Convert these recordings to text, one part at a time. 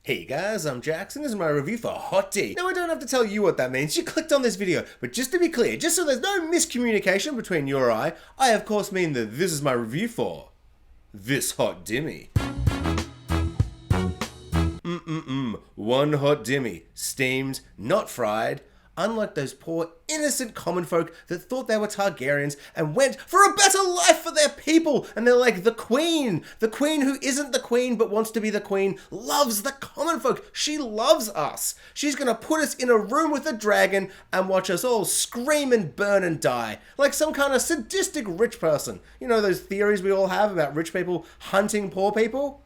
Hey guys, I'm Jackson. This is my review for HotD. Now I don't have to tell you what that means, you clicked on this video, but just to be clear, just so there's no miscommunication between you or I of course mean that this is my review for this hot dimmy. One hot dimmy, steamed, not fried. Unlike those poor, innocent common folk that thought they were Targaryens and went for a better life for their people. And they're like, the queen who isn't the queen but wants to be the queen, loves the common folk. She loves us. She's gonna put us in a room with a dragon and watch us all scream and burn and die. Like some kind of sadistic rich person. You know those theories we all have about rich people hunting poor people?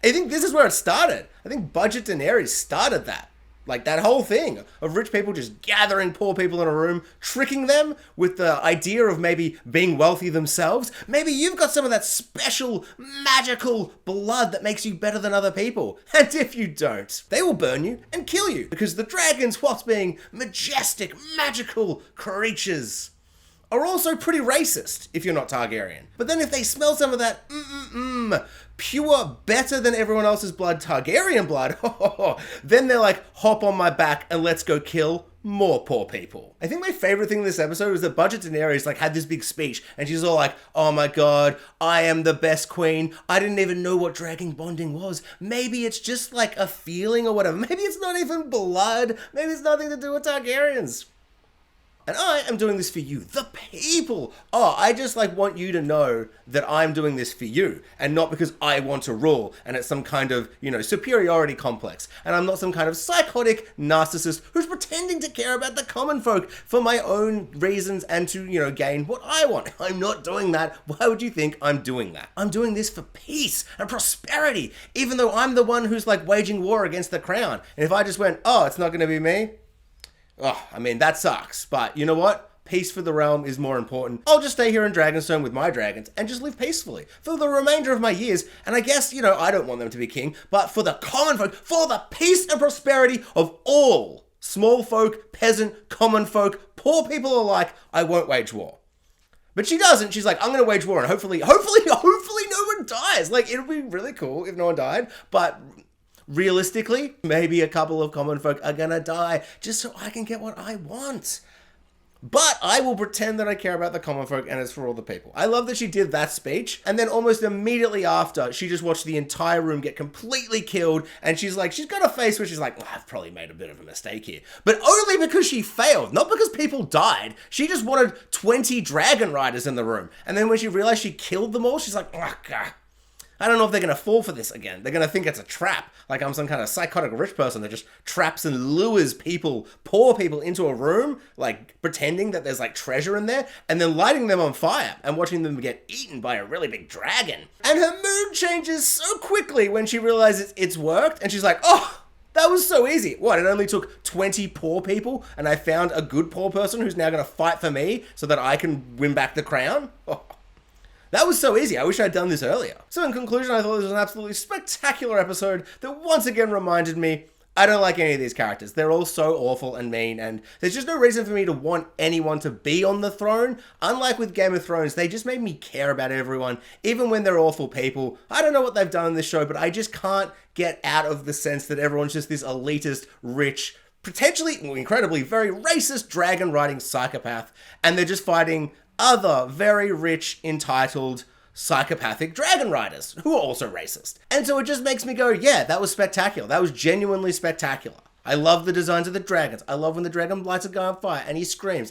I think this is where it started. I think Budget Daenerys started that. Like that whole thing of rich people just gathering poor people in a room, tricking them with the idea of maybe being wealthy themselves. Maybe you've got some of that special, magical blood that makes you better than other people. And if you don't, they will burn you and kill you. Because the dragons, whilst being majestic, magical creatures, are also pretty racist if you're not Targaryen. But then if they smell some of that pure, better than everyone else's blood, Targaryen blood, then they're like, hop on my back and let's go kill more poor people. I think my favorite thing in this episode was that Budget Daenerys like had this big speech and she's all like, oh my god, I am the best queen. I didn't even know what dragon bonding was. Maybe it's just like a feeling or whatever. Maybe it's not even blood. Maybe it's nothing to do with Targaryens. And I am doing this for you, the people. I just like want you to know that I'm doing this for you and not because I want to rule and it's some kind of, superiority complex. And I'm not some kind of psychotic narcissist who's pretending to care about the common folk for my own reasons and to, gain what I want. I'm not doing that. Why would you think I'm doing that? I'm doing this for peace and prosperity, even though I'm the one who's like waging war against the crown. And if I just went, it's not going to be me. That sucks. But you know what? Peace for the realm is more important. I'll just stay here in Dragonstone with my dragons and just live peacefully for the remainder of my years. And I guess, I don't want them to be king, but for the common folk, for the peace and prosperity of all small folk, peasant, common folk, poor people alike, I won't wage war. But she doesn't. She's like, I'm going to wage war and hopefully no one dies. Like, it would be really cool if no one died, but realistically, maybe a couple of common folk are gonna die just so I can get what I want. But I will pretend that I care about the common folk and it's for all the people. I love that she did that speech and then almost immediately after, she just watched the entire room get completely killed and she's got a face where she's like, I've probably made a bit of a mistake here. But only because she failed, not because people died. She just wanted 20 dragon riders in the room. And then when she realized she killed them all, she's like, God. I don't know if they're going to fall for this again. They're going to think it's a trap. Like I'm some kind of psychotic rich person that just traps and lures people, poor people into a room, like pretending that there's like treasure in there and then lighting them on fire and watching them get eaten by a really big dragon. And her mood changes so quickly when she realizes it's worked and she's like, that was so easy. What, it only took 20 poor people and I found a good poor person who's now going to fight for me so that I can win back the crown? That was so easy. I wish I'd done this earlier. So in conclusion, I thought this was an absolutely spectacular episode that once again reminded me I don't like any of these characters. They're all so awful and mean, and there's just no reason for me to want anyone to be on the throne. Unlike with Game of Thrones, they just made me care about everyone, even when they're awful people. I don't know what they've done in this show, but I just can't get out of the sense that everyone's just this elitist, rich, potentially, incredibly, very racist dragon-riding psychopath, and they're just fighting other very rich, entitled, psychopathic dragon riders who are also racist. And so it just makes me go, yeah, that was spectacular. That was genuinely spectacular. I love the designs of the dragons. I love when the dragon lights a guy on fire and he screams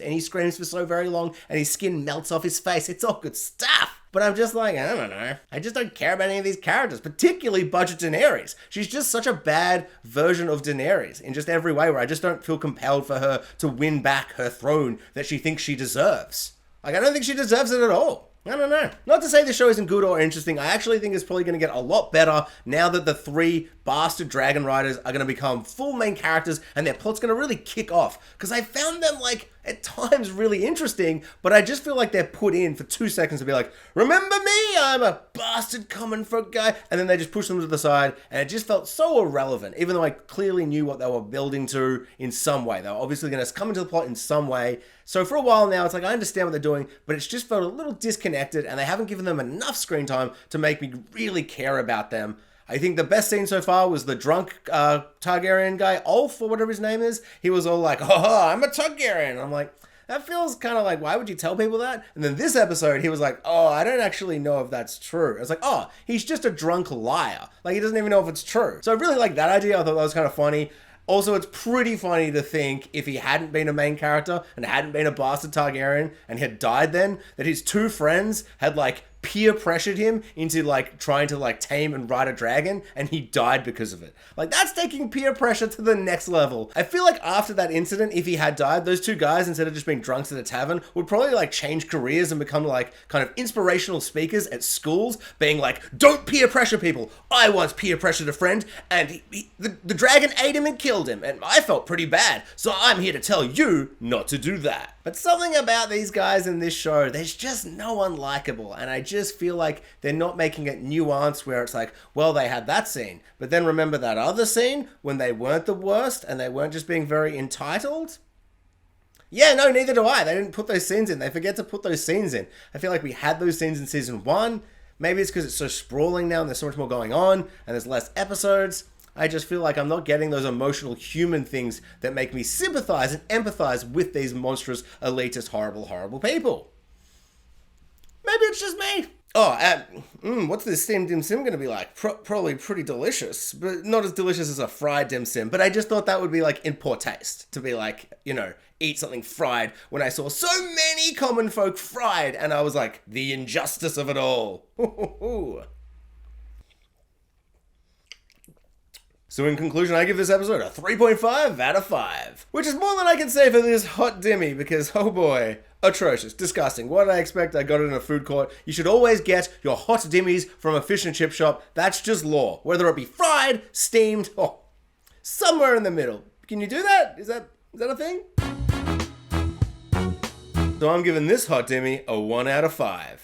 for so very long and his skin melts off his face. It's all good stuff. But I'm just like, I don't know. I just don't care about any of these characters, particularly Budget Daenerys. She's just such a bad version of Daenerys in just every way where I just don't feel compelled for her to win back her throne that she thinks she deserves. Like, I don't think she deserves it at all. I don't know. Not to say the show isn't good or interesting. I actually think it's probably going to get a lot better now that the 3 bastard dragon riders are going to become full main characters and their plot's going to really kick off. Because I found them, at times really interesting, but I just feel like they're put in for 2 seconds to be like, remember me? I'm a bastard common folk guy. And then they just push them to the side and it just felt so irrelevant, even though I clearly knew what they were building to in some way. They were obviously going to come into the plot in some way. So for a while now, it's like, I understand what they're doing, but it's just felt a little disconnected and they haven't given them enough screen time to make me really care about them. I think the best scene so far was the drunk Targaryen guy, Ulf, or whatever his name is. He was all like, oh, I'm a Targaryen. And I'm like, that feels kind of like, why would you tell people that? And then this episode, he was like, oh, I don't actually know if that's true. I was like, oh, he's just a drunk liar. Like, he doesn't even know if it's true. So I really like that idea. I thought that was kind of funny. Also, it's pretty funny to think if he hadn't been a main character and hadn't been a bastard Targaryen and had died then, that his two friends had, like, peer pressured him into, like, trying to, like, tame and ride a dragon, and he died because of it. Like, that's taking peer pressure to the next level. I feel like after that incident, if he had died, those two guys, instead of just being drunks at a tavern, would probably, like, change careers and become, like, kind of inspirational speakers at schools, being like, don't peer pressure people. I once peer pressured a friend, and the dragon ate him and killed him, and I felt pretty bad, so I'm here to tell you not to do that. But something about these guys in this show, there's just no one likable, and I just feel like they're not making it nuanced where it's like, well, they had that scene, but then remember that other scene when they weren't the worst and they weren't just being very entitled? Yeah, no, neither do I. They didn't put those scenes in. They forget to put those scenes in. I feel like we had those scenes in season 1. Maybe it's because it's so sprawling now and there's so much more going on and there's less episodes. I just feel like I'm not getting those emotional human things that make me sympathize and empathize with these monstrous, elitist, horrible, horrible people. Maybe it's just me. Oh, what's this steamed dim sim going to be like? Probably pretty delicious, but not as delicious as a fried dim sim. But I just thought that would be like in poor taste to be like, you know, eat something fried when I saw so many common folk fried. And I was like, the injustice of it all. So in conclusion, I give this episode a 3.5 out of 5, which is more than I can say for this hot dimmy because, oh boy, atrocious, disgusting. What did I expect? I got it in a food court. You should always get your hot dimmies from a fish and chip shop. That's just law. Whether it be fried, steamed, or somewhere in the middle. Can you do that? Is that a thing? So I'm giving this hot dimmy a 1 out of 5.